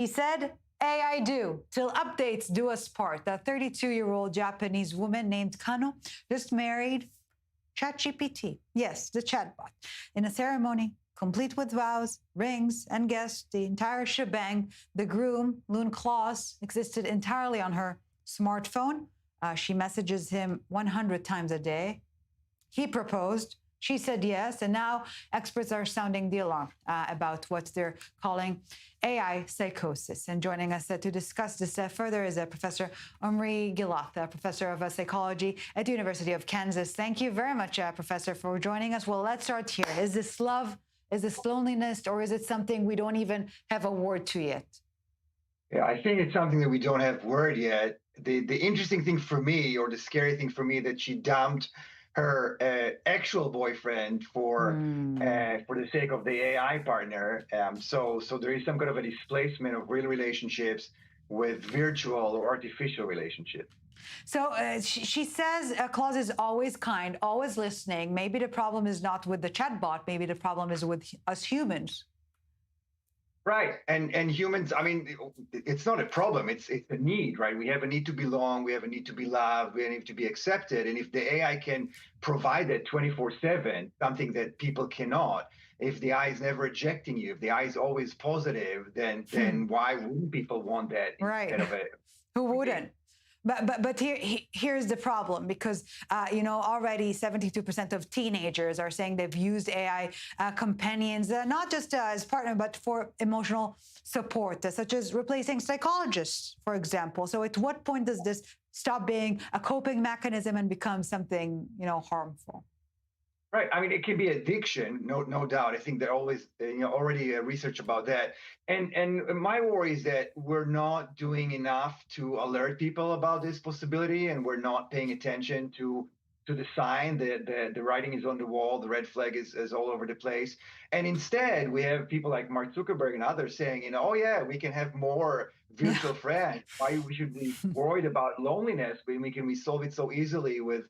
He said, AI do, till updates do us part. The 32-year-old Japanese woman named Kano just married ChatGPT. Yes, the chatbot. In a ceremony complete with vows, rings, and guests, the entire shebang, the groom, Loon Claus, existed entirely on her smartphone. She messages him 100 times a day. He proposed. She said yes, and now experts are sounding the alarm about what they're calling AI psychosis. And joining us to discuss this further is Professor Omri Gillath, Professor of Psychology at the University of Kansas. Thank you very much, Professor, for joining us. Well, let's start here. Is this love? Is this loneliness? Or is it something we don't even have a word to yet? Yeah, I think it's something that we don't have word yet. The interesting thing for me, or the scary thing for me, that she dumped her actual boyfriend for the sake of the AI partner. So there is some kind of a displacement of real relationships with virtual or artificial relationships. So she says Claus is always kind, always listening. Maybe the problem is not with the chatbot. Maybe the problem is with us humans. Right. And humans, I mean, it's not a problem. It's a need, right? We have a need to belong. We have a need to be loved. We have a need to be accepted. And if the AI can provide that 24/7, something that people cannot, if the AI is never rejecting you, if the AI is always positive, then why wouldn't people want that instead of a... Who wouldn't? But here's the problem, because already 72% of teenagers are saying they've used AI companions, not just as partner, but for emotional support, such as replacing psychologists, for example. So at what point does this stop being a coping mechanism and become something, harmful? Right. I mean, it can be addiction, no doubt. I think there always, already research about that. And my worry is that we're not doing enough to alert people about this possibility, and we're not paying attention to the sign that the writing is on the wall, the red flag is all over the place. And instead, we have people like Mark Zuckerberg and others saying, oh yeah, we can have more virtual friends. Why we should be worried about loneliness when we can resolve it so easily with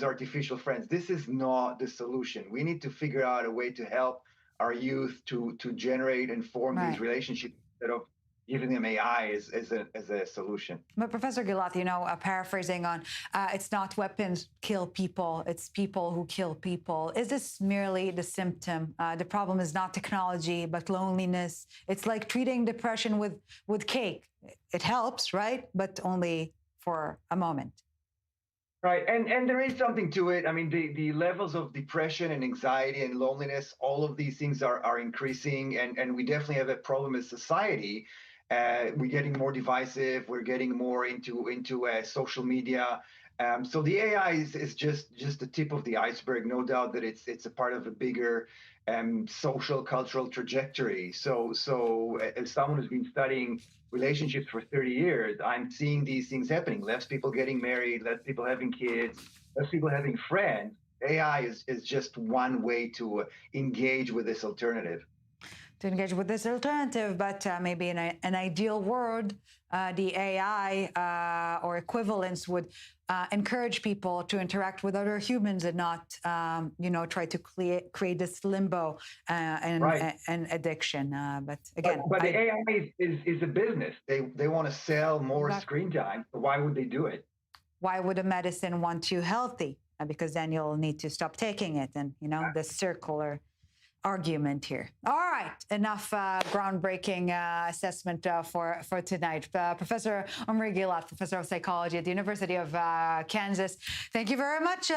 artificial friends. This is not the solution. We need to figure out a way to help our youth to generate and form these relationships instead of giving them AI as a solution. But Professor Gillath, paraphrasing on, it's not weapons kill people, it's people who kill people. Is this merely the symptom? The problem is not technology, but loneliness. It's like treating depression with cake. It helps, right? But only for a moment. Right. And there is something to it. I mean, the levels of depression and anxiety and loneliness, all of these things are increasing. And we definitely have a problem as society. We're getting more divisive. We're getting more into social media. So the AI is just the tip of the iceberg. No doubt that it's a part of a bigger social cultural trajectory. So as someone who's been studying relationships for 30 years, I'm seeing these things happening. Less people getting married, less people having kids, less people having friends. AI is just one way to engage with this alternative. But maybe in an ideal world, the AI or equivalents would encourage people to interact with other humans and not, try to create this limbo and addiction. But again, but the AI is a business. They want to sell more screen time. So why would they do it? Why would a medicine want you healthy? Because then you'll need to stop taking it, and the circular argument here. All right, enough groundbreaking assessment for tonight. Professor Omri Gillath, Professor of Psychology at the University of Kansas. Thank you very much.